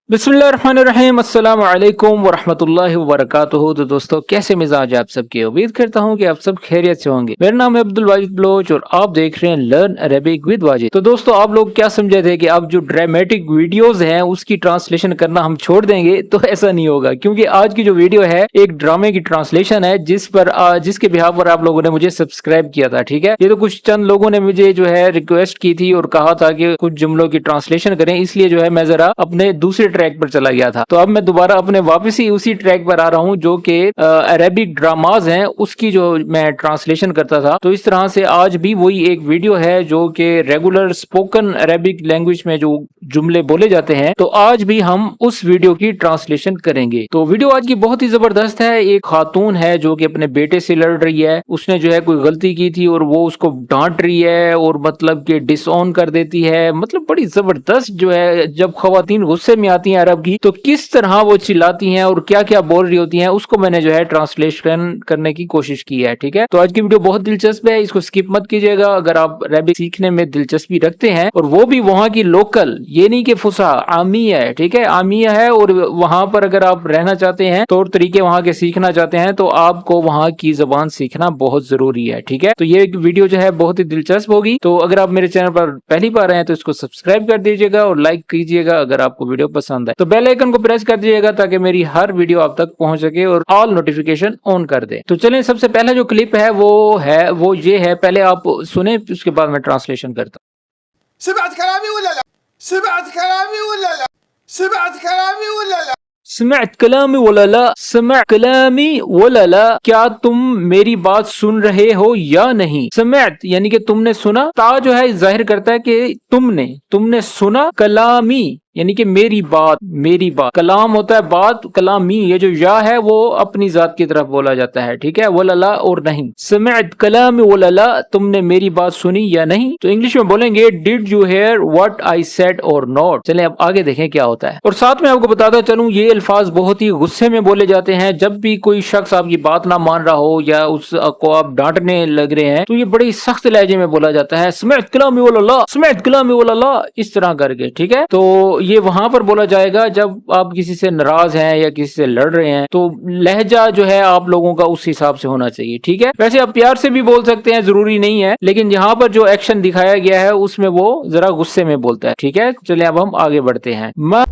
बिस्मिल्लाहिर्रहमानिर्रहीम अस्सलाम वालेकुम वरहमतुल्लाहि वबरकातुहू। तो दोस्तों कैसे मिजाज आप सबके, उम्मीद करता हूँ कि आप सब खैरियत से होंगे। मेरा नाम है अब्दुल वाजिद बलोच और आप देख रहे हैं लर्न अरेबिक विद वाजिद। तो दोस्तों आप लोग क्या समझे थे कि अब जो ड्रामेटिक वीडियोस हैं उसकी ट्रांसलेशन करना हम छोड़ देंगे, तो ऐसा नहीं होगा, क्योंकि आज की जो वीडियो है एक ड्रामे की ट्रांसलेशन है जिसके बिहाफ पर आप लोगों ने मुझे सब्सक्राइब किया था। ठीक है, ये तो कुछ चंद लोगों ने मुझे जो है रिक्वेस्ट की थी और कहा था कि कुछ जुमलों की ट्रांसलेशन करें, इसलिए जो है मैं जरा अपने दूसरे ट्रैक पर चला गया था। तो अब मैं दोबारा अपने वापस ही उसी ट्रैक पर आ रहा हूँ जो कि अरेबिक ड्रामाज हैं उसकी जो मैं ट्रांसलेशन करता था। तो इस तरह से आज भी वही एक वीडियो है जो कि रेगुलर स्पोकन अरेबिक लैंग्वेज में जो जुमले बोले जाते हैं, तो आज भी हम उस वीडियो की ट्रांसलेशन करेंगे। तो वीडियो आज की बहुत ही जबरदस्त है। एक खातून है जो कि अपने बेटे से लड़ रही है, उसने जो है कोई गलती की थी और वो उसको डांट रही है और मतलब कि डिसऑन कर देती है। मतलब बड़ी जबरदस्त जो है, जब खवातीन गुस्से में आती हैं अरब की तो किस तरह वो चिल्लाती हैं और क्या क्या बोल रही होती हैं, उसको मैंने जो है ट्रांसलेशन करने की कोशिश की है। ठीक है, तो आज की वीडियो बहुत दिलचस्प है, इसको स्किप मत कीजिएगा। अगर आप अरबिक सीखने में दिलचस्पी रखते हैं और वो भी वहां की लोकल, ये नहीं कि फुसा आमिया है, ठीक है, आमिया है, और वहां पर अगर आप रहना चाहते हैं, तौर तरीके वहां के सीखना चाहते हैं, तो आपको वहां की जबान सीखना बहुत जरूरी है। ठीक है, तो ये वीडियो जो है बहुत ही दिलचस्प होगी। तो अगर आप मेरे चैनल पर पहली बार आए हैं तो इसको सब्सक्राइब कर दीजिएगा और लाइक कीजिएगा अगर आपको वीडियो पसंद है। तो बेल आइकन को प्रेस कर दीजिएगा ताकि मेरी हर वीडियो आप तक पहुंच सके और ऑल नोटिफिकेशन ऑन कर दे। तो चलें, सबसे पहला जो क्लिप है वो ये है, पहले आप सुने, उसके बाद मैं ट्रांसलेशन करता हूँ। سمعت كلامي ولا لا؟ سمعت كلامي ولا لا؟ سمعت كلامي ولا لا؟ स्मअत कलामी वला, स्मअ कलामी वला, क्या तुम मेरी बात सुन रहे हो या नहीं। स्मअत यानी कि तुमने सुना, ता जो है जाहिर करता है कि तुमने सुना, कलामी यानी कि मेरी बात, कलाम होता है बात, कलामी ये जो या है वो अपनी जात की तरफ बोला जाता है। ठीक है, वला और नहीं। स्मअत कलामी वला, तुमने मेरी बात सुनी या नहीं। तो इंग्लिश में बोलेंगे did you hear what I said और नॉट। चलें अब आगे देखें क्या होता है। और साथ में आपको बताता चलूं, ये अल्फाज बहुत ही गुस्से में बोले जाते हैं। जब भी कोई शख्स आपकी बात ना मान रहा हो या उसको आप डांटने लग रहे हैं, तो ये बड़ी सख्त लहजे में बोला जाता है, स्मअत कलामी वला, स्मअत कलामी वला, इस तरह करके। ठीक है, तो ये वहां पर बोला जाएगा जब आप किसी से नाराज हैं या किसी से लड़ रहे हैं, तो लहजा जो है आप लोगों का उस हिसाब से होना चाहिए। ठीक है, वैसे आप प्यार से भी बोल सकते हैं, जरूरी नहीं है, लेकिन यहाँ पर जो एक्शन दिखाया गया है उसमें वो जरा गुस्से में बोलता है। ठीक है, चलिए अब हम आगे बढ़ते हैं। ما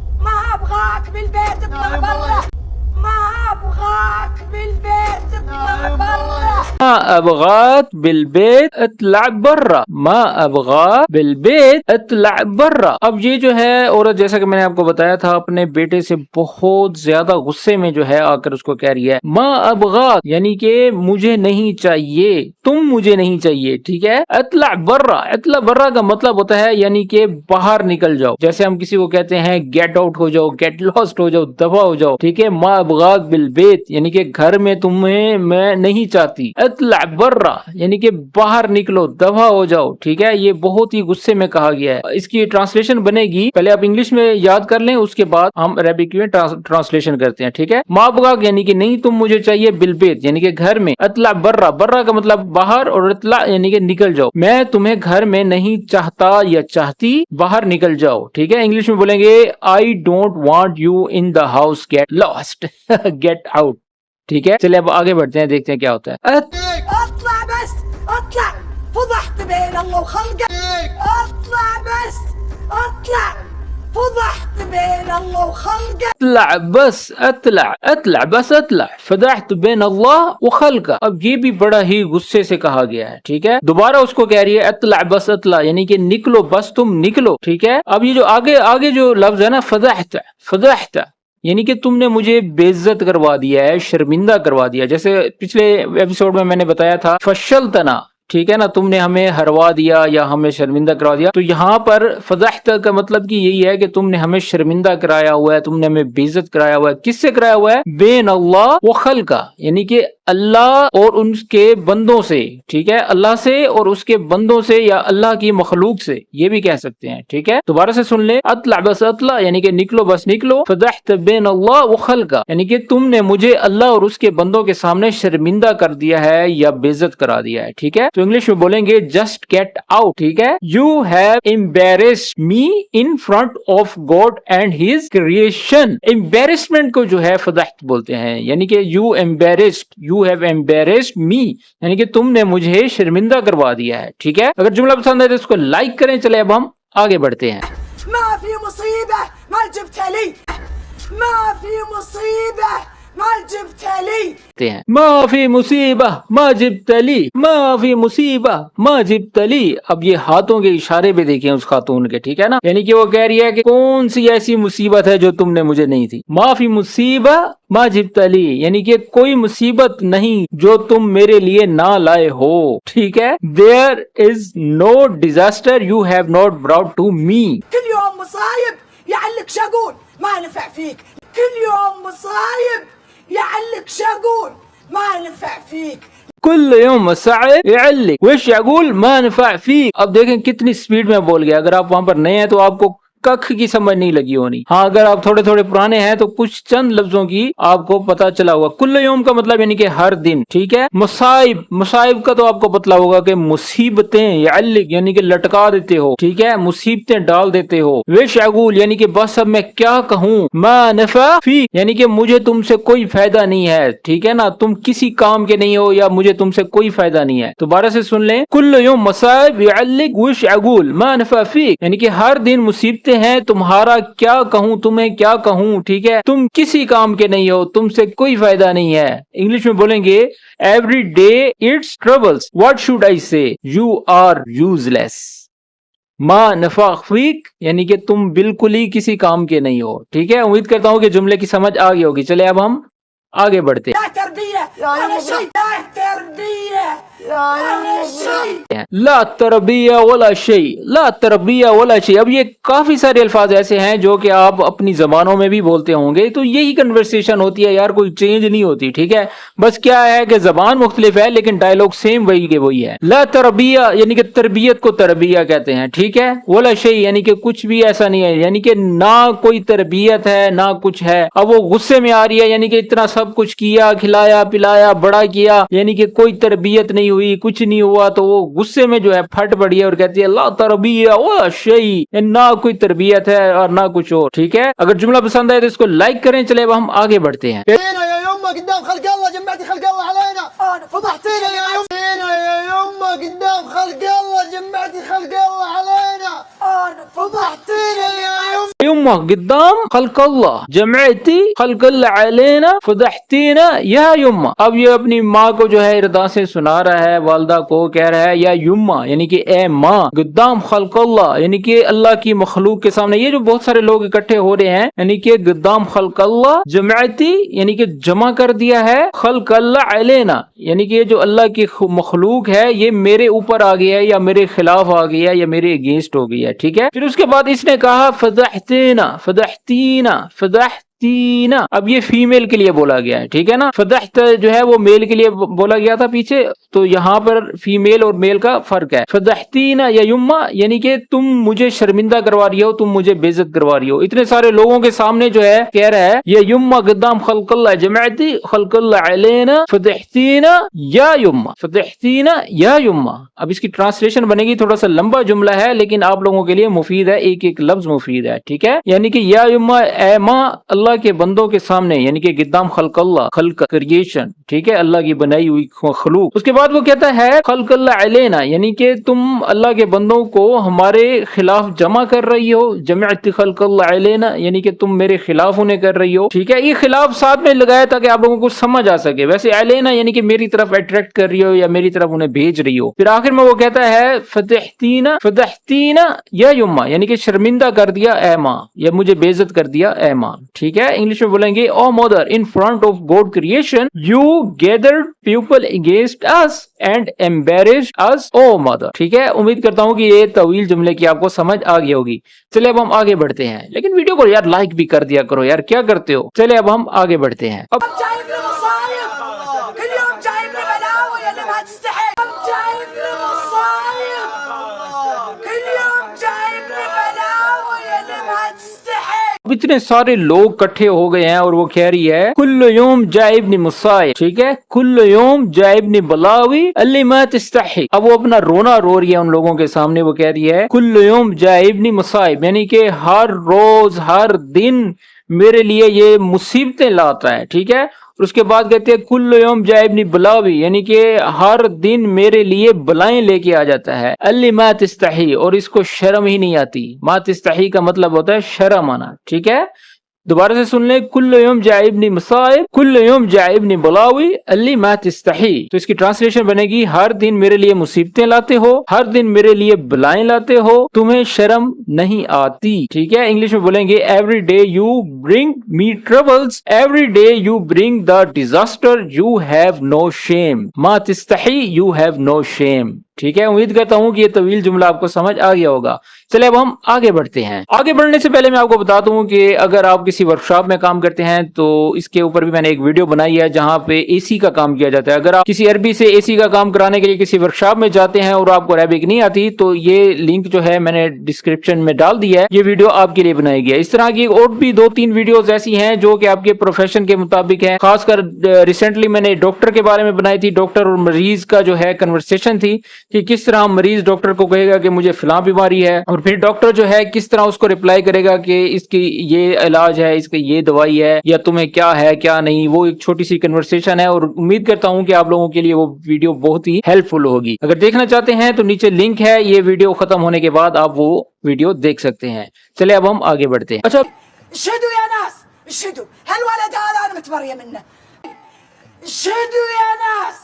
أبغاك بالبيت اطلع برا، ما أبغاك بالبيت اطلع برا। अब ये जो है औरत, जैसा कि मैंने आपको बताया था, अपने बेटे से बहुत ज्यादा गुस्से में जो है आकर उसको कह रही है मा अबगाक, यानी कि मुझे नहीं चाहिए, तुम मुझे नहीं चाहिए। ठीक है, अतला बर्रा, अतला बर्रा का मतलब होता है यानी कि बाहर निकल जाओ। जैसे हम किसी को कहते हैं गेट आउट हो जाओ, गेट लॉस्ट हो जाओ, दफा हो जाओ। ठीक है, मा अबगाक बिल बेत यानी कि घर में तुम्हें मैं नहीं चाहती। अतला बर्रा यानी कि बाहर निकलो, दफा हो जाओ। ठीक है, ये बहुत ही गुस्से में कहा गया है। इसकी ट्रांसलेशन बनेगी, पहले आप इंग्लिश में याद कर लें, उसके बाद हम अरबिक में ट्रांसलेशन करते हैं। ठीक है, मा अबगाक यानी कि नहीं तुम मुझे चाहिए, बिलबेत यानी कि घर में, अतला बर्रा, बर्रा का मतलब बाहर, और अतला यानी कि निकल जाओ, मैं तुम्हें घर में नहीं चाहता या चाहती, बाहर निकल जाओ। ठीक है, इंग्लिश में बोलेंगे I don't want you in the house, get lost, gate out. ठीक है, चलिए अब आगे बढ़ते हैं, देखते हैं क्या होता है। اطلع بس اطلع فضحت بين الله وخلقك اطلع بس اطلع فضحت بين الله وخلقك अतला बस अतला, अतला बस अतला, फदाहत बेन अल्लाह व खल्का। अब ये भी बड़ा ही गुस्से से कहा गया है। ठीक है, दोबारा उसको कह रही है अतला बस अतला यानी कि निकलो, बस तुम निकलो। ठीक है, अब ये जो आगे जो लफ्ज है ना, फदाहत, फदाहत यानी कि तुमने मुझे बेइज्जत करवा दिया है, शर्मिंदा करवा दिया। जैसे पिछले एपिसोड में मैंने बताया था फशलतना, ठीक है ना, तुमने हमें हरवा दिया या हमें शर्मिंदा करवा दिया। तो यहाँ पर फदाहत का मतलब कि यही है कि तुमने हमें शर्मिंदा कराया हुआ है, तुमने हमें बेइज्जत कराया हुआ है। किससे कराया हुआ है? बेन अल्लाह व खल्का, यानी कि اللہ اور उसके बंदों से, ठीक है, अल्लाह से और उसके बंदों से या अल्लाह की मखलूक से, ये भी कह सकते हैं, ठीक है। दोबारा से सुन ले, अतला बस अतला यानी कि निकलो बस निकलो, फदहत बैन अल्लाह व खल्का यानी कि तुमने मुझे अल्लाह और उसके बंदों के सामने शर्मिंदा कर दिया है या बेइज्जत करा दिया है, ठीक है। तो इंग्लिश में बोलेंगे जस्ट गेट आउट, ठीक है। You have embarrassed me in front of God and his creation. Embarrassment को जो है फदहत बोलते हैं, यानी कि you embarrassed, you have embarrassed me यानी कि तुमने मुझे शर्मिंदा करवा दिया है, ठीक है। अगर जुमला पसंद है तो इसको लाइक करें। चले अब हम आगे बढ़ते हैं। ما في مصيبة ما جبتها لي ما في مصيبة ما جبتها لي माफी मुसीबा माजिब तली, माफी मुसीबा माजिब तली। अब ये हाथों के इशारे भी देखें उस खातून के, ठीक है ना, यानी कि वो कह रही है कि कौन सी ऐसी मुसीबत है जो तुमने मुझे नहीं थी। माफी मुसीबा माजिब तली यानी कि कोई मुसीबत नहीं जो तुम मेरे लिए ना लाए हो, ठीक है। There is no disaster you have not brought to me. كل يوم مصايب يعلق شقول ما نفع فيك كل يوم مصايب يعلق شقول ما نفع فيك कुल यौम मसाइब यअल्लिक वश यगुल मा नफअ फीक। अब देखें कितनी स्पीड में बोल गया। अगर आप वहां पर नए हैं तो आपको कख की समझ नहीं लगी होनी। हाँ, अगर आप थोड़े थोड़े पुराने हैं तो कुछ चंद लफ्जों की आपको पता चला होगा। कुल्ल यौम का मतलब यानी कि हर दिन, ठीक है। मुसाइब, मुसाइब का तो आपको पता होगा कि मुसीबतें यअल्लिक यानी कि लटका देते हो, ठीक है, मुसीबतें डाल देते हो। विश अगूल यानी कि बस अब मैं क्या कहूँ। मा नफा फी यानी कि मुझे तुमसे कोई फायदा नहीं है, ठीक है ना, तुम किसी काम के नहीं हो या मुझे तुमसे कोई फायदा नहीं है। दोबारा से सुन लें, कुल्ल यौम मुसाइब यअल्लिक विश अगूल मा नफा फी यानी कि हर दिन मुसीबतें हैं, तुम्हारा क्या कहूं, तुम्हें क्या कहूं, ठीक है, तुम किसी काम के नहीं हो, तुमसे कोई फायदा नहीं है। इंग्लिश में बोलेंगे every day it's troubles what should I से यू आर यूजलेस। मा नफा फीक यानी कि तुम बिल्कुल ही किसी काम के नहीं हो, ठीक है। उम्मीद करता हूं कि जुमले की समझ आ गई होगी। चले अब हम आगे बढ़ते हैं। لا تربية ولا شيء لا تربية ولا شيء ला तरबिया वला शई, ला तरबिया वला शई। अब ये काफी सारे अल्फाज ऐसे हैं जो कि आप अपनी जबानों में भी बोलते होंगे, तो यही कन्वर्सेशन होती है यार, कोई चेंज नहीं होती, ठीक है। बस क्या है कि जबान मुख्तलिफ है लेकिन डायलॉग सेम वही के वही है। ला तरबिया यानी कि तरबियत को तरबिया कहते हैं, ठीक है। वला शई यानी कि कुछ भी ऐसा नहीं है, यानी कि ना कोई तरबियत है ना कुछ है। अब वो गुस्से में आ रही है, यानी कि इतना सब कुछ किया, खिलाया पिलाया, बड़ा किया, यानी कि कोई तरबियत नहीं हुई, कुछ नहीं हुआ, तो वो गुस्से में जो है फट पड़ी है और कहती है ला तरबिया वला शई, ना कोई तरबियत है और ना कुछ और, ठीक है। अगर जुमला पसंद आए तो इसको लाइक करें। चले अब हम आगे बढ़ते हैं। فينا يا يمه قدام خلق الله جمعتي خلق الله علينا أنا فضحتينا يا يمه فينا يا يمه قدام خلق الله جمعتي خلق الله علينا أنا فضحتينا يا يمه यम्मा गिद्दाम खल्कल्लाह जमअती खल्कल्लाह अलैना फदहतीना या युम्मा। अब ये अपनी माँ को जो है इरदा से सुना रहा है, वालदा को कह रहा है या युम्मा यानी कि ए माँ, गिद्दाम खल्कल्लाह यानी कि अल्लाह की मखलूक के सामने। ये जो बहुत सारे लोग इकट्ठे हो रहे हैं, यानी कि गिद्दाम खल्कल्लाह जमअती यानी कि जमा कर दिया है, खल्कल्लाह अलैना यानी कि ये जो अल्लाह की मखलूक है ये मेरे ऊपर आ गया है या मेरे खिलाफ आ गया है या मेरे अगेंस्ट हो गया है, ठीक है। फिर उसके बाद इसने कहा फदहतीना फदहतीना फदहतीना। अब ये फीमेल के लिए बोला गया है, ठीक है ना। फदहत जो है वो मेल के लिए बोला गया था पीछे, तो यहाँ पर फीमेल और मेल का फर्क है। फदहतीना या युम्मा यानी कि तुम मुझे शर्मिंदा करवा रही हो, तुम मुझे बेइज्जत करवा रही हो। इतने सारे लोगों के सामने जो है कह रहा है ये युम्मा गिद्दाम खल्कल्लाह जमअती खल्कल्लाह अलैना फदहतीना या युम्मा, फदहतीना या युम्मा। अब इसकी ट्रांसलेशन बनेगी, थोड़ा सा लंबा जुमला है लेकिन आप लोगों के लिए मुफीद है, एक एक लफ्ज मुफीद है, ठीक है। यानी कि या युम्मा ए माँ अल्लाह के बंदों के सामने, यानी कि गिद्दाम खल्कल्लाह खल्क क्रिएशन, ठीक है, अल्लाह की बनाई हुई मखलूक। उसके बाद वो कहता है खल्कल्लाह अलैना यानी कि तुम अल्लाह के बंदों को हमारे खिलाफ जमा कर रही हो, जमअती खल्कल्लाह अलैना यानी कि तुम मेरे खिलाफ उन्हें कर रही हो, ठीक है। ये खिलाफ साथ में लगाया ताकि आप लोगों को समझ आ सके। वैसे अलैना यानी कि मेरी तरफ अट्रैक्ट कर रही हो या मेरी तरफ उन्हें भेज रही हो। फिर आखिर में वो कहता है फदहतीना फदहतीना या युम्मा यानी कि शर्मिंदा कर दिया ए माँ या मुझे बेइज्जत कर दिया ए माँ, ठीक है। इंग्लिश में बोलेंगे O mother in front of God creation you gathered people against us and embarrassed us O mother, ठीक है। उम्मीद करता हूँ कि ये तवील जुमले की आपको समझ आ गई होगी। चले अब हम आगे बढ़ते हैं, लेकिन वीडियो को यार लाइक भी कर दिया करो यार, क्या करते हो। चले अब हम आगे बढ़ते हैं। अब جايب لي مصايب كل يوم इतने सारे लोग इकट्ठे हो गए हैं और वो कह रही है कुल्लु यौम जाइबनी मुसाइब, ठीक है, कुल्लु यौम जाइबनी बलावी अल्ली मा तस्तही। अब वो अपना रोना रो रही है उन लोगों के सामने, वो कह रही है कुल्लु यौम जाइबनी मुसाइब, यानी कि हर रोज हर दिन मेरे लिए ये मुसीबतें लाता है, ठीक है। और उसके बाद कहते हैं कुल्लु यौम जाइबनी बलावी, यानी कि हर दिन मेरे लिए बलाएं लेके आ जाता है। अल्ली मा तस्तही, और इसको शर्म ही नहीं आती। मा तस्तही का मतलब होता है शर्म आना, ठीक है। दोबारा से सुन ले, कुल्लु यौम जाइबनी मुसाइब कुल्लु यौम जाइबनी बलावी अल्ली मा तस्तही। तो इसकी ट्रांसलेशन बनेगी हर दिन मेरे लिए मुसीबतें लाते हो, हर दिन मेरे लिए बलाएं लाते हो, तुम्हें शर्म नहीं आती, ठीक है। इंग्लिश में बोलेंगे every day you bring me troubles, every day you bring the disaster, you have no shame, मा तस्तही यू हैव नो शेम, ठीक है। उम्मीद करता हूं कि ये तवील जुमला आपको समझ आ गया होगा। चलिए अब हम आगे बढ़ते हैं। आगे बढ़ने से पहले मैं आपको बता दूं कि अगर आप किसी वर्कशॉप में काम करते हैं तो इसके ऊपर भी मैंने एक वीडियो बनाई है जहां पे एसी का काम किया जाता है। अगर आप किसी अरबी से एसी का काम कराने के लिए किसी वर्कशॉप में जाते हैं और आपको अरबिक नहीं आती तो ये लिंक जो है मैंने डिस्क्रिप्शन में डाल दिया है, ये वीडियो आपके लिए बनाई गई है। इस तरह की और भी 2-3 वीडियोस ऐसी हैं जो कि आपके प्रोफेशन के मुताबिक है। खासकर रिसेंटली मैंने डॉक्टर के बारे में बनाई थी, डॉक्टर और मरीज का जो है कन्वर्सेशन थी कि किस तरह मरीज डॉक्टर को कहेगा कि मुझे फिलां बीमारी है, और फिर डॉक्टर जो है किस तरह उसको रिप्लाई करेगा कि इसकी ये इलाज है, इसकी ये दवाई है, या तुम्हें क्या है क्या नहीं। वो एक छोटी सी कन्वर्सेशन है और उम्मीद करता हूं कि आप लोगों के लिए वो वीडियो बहुत ही हेल्पफुल होगी। अगर देखना चाहते हैं तो नीचे लिंक है, ये वीडियो खत्म होने के बाद आप वो वीडियो देख सकते हैं। चलिए अब हम आगे बढ़ते हैं। अच्छा شهدوا يا ناس، شهدوا هالولد هذا انا متبريه منه. شهدوا يا ناس،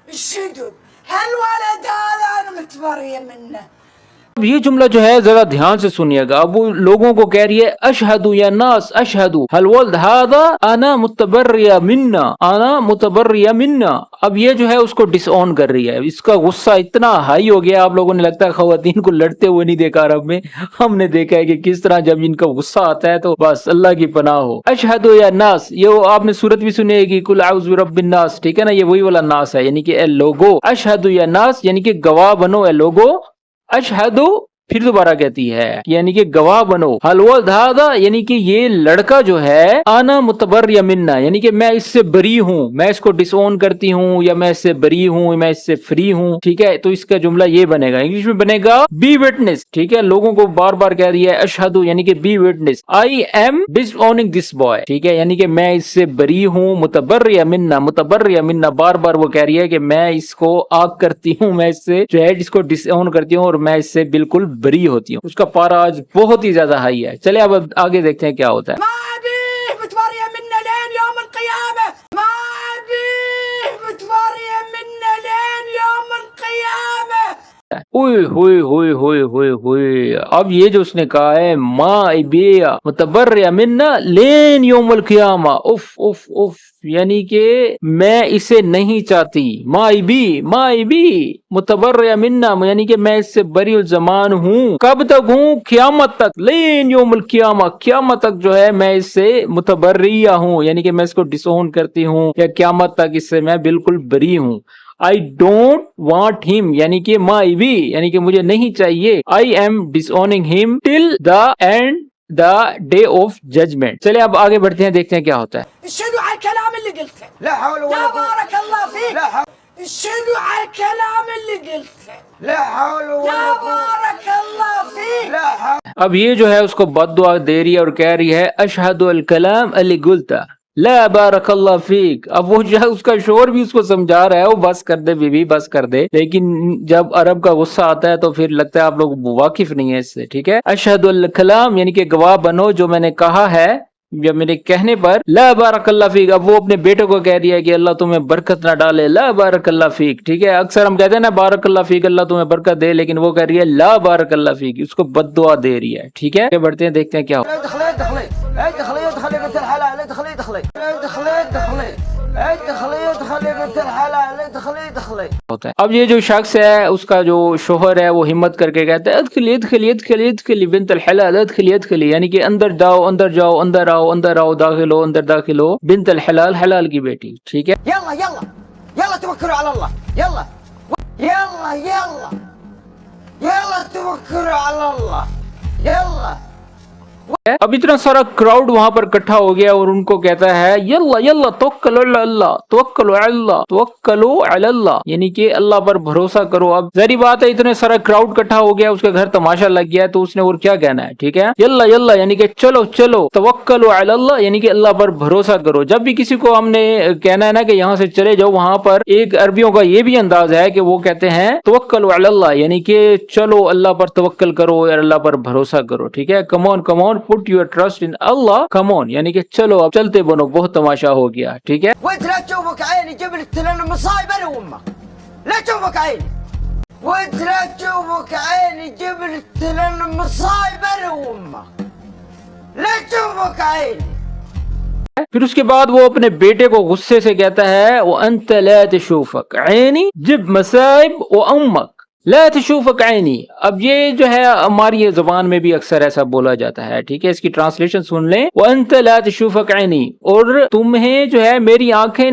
شهدوا هالولد هذا انا متبريه منه. अब ये जुमला जो है जरा ध्यान से सुनिएगा। अब वो लोगों को कह रही है अशहदु या नास अशहदु हल वल्द हादा अना मुतबर्रिया मिन्ना, अना मुतबर्रिया मिन्ना। अब ये जो है उसको डिसऑन कर रही है। इसका गुस्सा इतना हाई हो गया, आप लोगों ने लगता है खवातीन को लड़ते हुए नहीं देखा अरब में, हमने देखा है कि किस तरह जब इनका गुस्सा आता है तो बस अल्लाह की पनाह हो। अशहदु या नास, ये वो आपने सूरत भी सुनी है कि कुल आउज़ु बिरब्बिन नास, ठीक है ना, ये वही वाला नास है, यानी कि ए लोगो। अशहदु या नास यानी कि गवाह बनो ए लोगो। अशहदु फिर दोबारा कहती है यानी कि गवाह बनो। हलवा धादा यानी कि ये लड़का जो है आना मुतबर्रिया मिन्ना, यानी कि मैं इससे बरी हूँ, मैं इसको डिसओन करती हूँ या मैं इससे बरी हूँ, मैं इससे फ्री हूँ, ठीक है। तो इसका जुमला ये बनेगा, इंग्लिश में बनेगा बी विटनेस, ठीक है। लोगों को बार बार कह रही है अशहदु यानी कि be witness, I am disowning this boy, ठीक है, यानी कि मैं इससे बरी हूँ। मुतबर्रिया मिन्ना बार बार वो कह रही है कि मैं इसको आग करती हूँ, मैं इससे जो है इसको डिसओन करती हूँ और मैं इससे बिल्कुल बरी होती हूँ। उसका पारा आज बहुत ही ज्यादा हाई है। चलिए अब आगे देखते हैं क्या होता है। ओए होए होए होए होए होए, अब ये जो उसने कहा है मा इबिया मुतबर्रिया मिन्ना लेन यौमुल क़ियामा, उफ उफ उफ, यानी कि मैं इसे नहीं चाहती। माइबी मुतबर्रिया मिन्ना यानी कि मैं इससे बरीउल ज़मान हूँ। कब तक हूँ? क़यामत तक। लेन यौमुल क़ियामा, क़यामत तक जो है मैं इससे मुतबर्रिया हूँ, यानी कि मैं इसको डिसओन करती हूँ या क़यामत तक इससे मैं बिल्कुल बरी हूँ। आई डोंट वांट हिम यानी कि माई बी यानी कि मुझे नहीं चाहिए। I am disowning him till the end the day of judgment. चलिए अब आगे बढ़ते हैं, देखते हैं क्या होता है। अब ये जो है उसको बद्दुआ दे रही है और कह रही है अशहदु अल कलाम अली गुल्ता ला बारकल्लाह फीक। अब वो जो है उसका शोर भी उसको समझा रहा है वो बस कर दे बीबी, बस कर दे, लेकिन जब अरब का गुस्सा आता है तो फिर लगता है आप लोग वाकिफ नहीं है इससे, ठीक है। अशहदु अल कलाम यानी कि गवाह बनो जो मैंने कहा है या मेरे कहने पर। ला बारकल्लाह फीक, अब वो अपने बेटे को कह रही है कि अल्लाह तुम्हें बरकत ना डाले। ला बारकल्लाह फीक, ठीक है। अक्सर हम कहते हैं ना बारकल्लाह फीक अल्लाह तुम्हें बरकत दे, लेकिन वो कह रही है ला बारकल्लाह फीक, उसको बद्दुआ दे रही है, ठीक है। बढ़ते हैं, देखते हैं क्या होता है। अब ये जो शख्स है उसका जो शोहर है वो हिम्मत करके कहता है अदखली बिन्तल हलाल अदखली, यानी कि अंदर जाओ अंदर जाओ, अंदर आओ अंदर आओ, दाखिल हो अंदर दाखिल हो, बिन्तल हलाल, हलाल की बेटी, ठीक है। यल्ला यल्ला यल्ला तवक्कलू अला अल्लाह, यल्ला यल्ला यल्ला यल्ला तवक्कलू अला अल्लाह, यल्ला अब इतना सारा क्राउड वहां पर इकट्ठा हो गया और उनको कहता है यल्ला यल्ला तवक्कलो अल्लाह तवक्कलो अल्लाह तवक्कलो अल्लाह, यानी कि अल्लाह पर भरोसा करो। अब जहरी बात है, इतने सारा क्राउड इकट्ठा हो गया, उसके घर तमाशा लग गया, तो उसने और क्या कहना है, ठीक है, यल्ला यल्ला यानी कि चलो चलो, तवक्कलो अल्लाह यानी कि अल्लाह पर भरोसा करो। जब भी किसी को हमने कहना है ना कि यहाँ से चले जाओ, वहां पर एक अरबियों का ये भी अंदाज है कि वो कहते हैं तवक्कलो अल्लाह यानी कि चलो अल्लाह पर तवक्कल करो और अल्लाह पर भरोसा करो, ठीक है। Come on come on put your trust in Allah, come on यानी कि चलो अब चलते बनो, बहुत तमाशा हो गया, ठीक है। وانت لا تشوفك عيني جبلت لنا مصايب انا وامك، لا تشوفك عيني، وانت لا تشوفك عيني جبلت لنا مصايب انا وامك، لا تشوفك عيني। फिर उसके बाद वो अपने बेटे को गुस्से से कहता है वो अंत ला तशूफक ऐनी जिब मसाइब व अम्मक ला तशूफक ऐनी। अब ये जो है हमारी ये जुबान में भी अक्सर ऐसा बोला जाता है, ठीक है। इसकी ट्रांसलेशन सुन लें, वो अंत ला तशूफक ऐनी, और तुम्हें जो है मेरी आंखें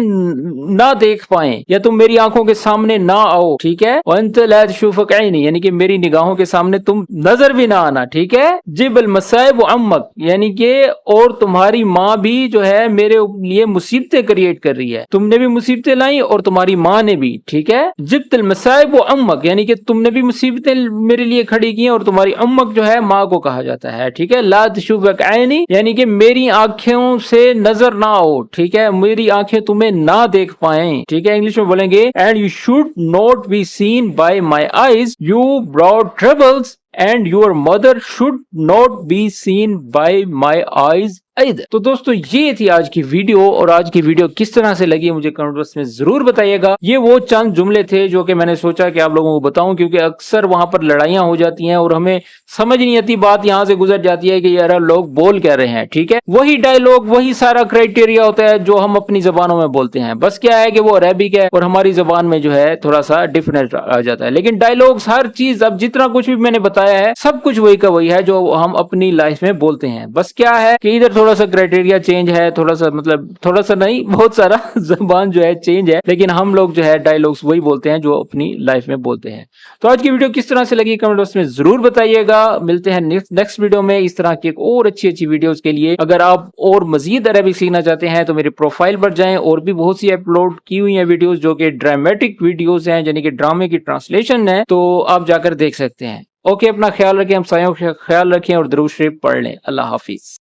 ना देख पाएं या तुम मेरी आंखों के सामने ना आओ, ठीक है। वो अंत ला तशूफक ऐनी यानी कि मेरी निगाहों के सामने तुम नजर भी ना आना, ठीक है। जिबल मसाइब व अम्मक यानी कि और तुम्हारी माँ भी जो है मेरे लिए मुसीबतें क्रिएट कर रही है, तुमने भी मुसीबतें लाई और तुम्हारी माँ ने भी, ठीक है। जिबतल मसाइब व अम्मक यानी कि तुमने भी मुसीबतें मेरे लिए खड़ी की हैं और तुम्हारी अम्मक जो है माँ को कहा जाता है, ठीक है। ला तशूफक ऐनी यानी कि मेरी आंखों से नजर ना आओ, ठीक है, मेरी आंखें तुम्हें ना देख पाएं, ठीक है। इंग्लिश में बोलेंगे and you should not be seen bye my eyes you brought troubles and your mother should not be seen bye my eyes इधर। तो दोस्तों ये थी आज की वीडियो, और आज की वीडियो किस तरह से लगी मुझे कमेंट बॉक्स में जरूर बताइएगा। ये वो चंद जुमले थे जो कि मैंने सोचा कि आप लोगों को बताऊं, क्योंकि अक्सर वहां पर लड़ाइयां हो जाती हैं और हमें समझ नहीं आती, बात यहां से गुजर जाती है कि यार लोग बोल क्या रहे हैं, ठीक है। वही डायलॉग वही सारा क्राइटेरिया होता है जो हम अपनी जबानों में बोलते हैं, बस क्या है कि वो अरेबिक है और हमारी जबान में जो है थोड़ा सा डिफरेंट आ जाता है। लेकिन डायलॉग्स हर चीज, अब जितना कुछ भी मैंने बताया है सब कुछ वही का वही है जो हम अपनी लाइफ में बोलते हैं। बस क्या है कि इधर थोड़ा सा क्राइटेरिया चेंज है, थोड़ा सा मतलब थोड़ा सा नहीं, बहुत सारा जबान जो है चेंज है, लेकिन हम लोग जो है डायलॉग्स वही बोलते हैं जो अपनी लाइफ में बोलते हैं। तो आज की वीडियो किस तरह से लगी कमेंट बॉक्स में जरूर बताइएगा। मिलते हैं नेक्स्ट वीडियो में इस तरह की एक और अच्छी वीडियोस के लिए। अगर आप और मजीद अरबिक सीखना चाहते हैं तो मेरे प्रोफाइल पर जाएं, और भी बहुत सी अपलोड की हुई है वीडियोस जो कि ड्रामेटिक वीडियोस हैं, यानी कि ड्रामे की ट्रांसलेशन है, तो आप जाकर देख सकते हैं। ओके, अपना ख्याल रखें, हम सायों का ख्याल रखें और दुरूद शरीफ पढ़ लें। अल्लाह हाफिज।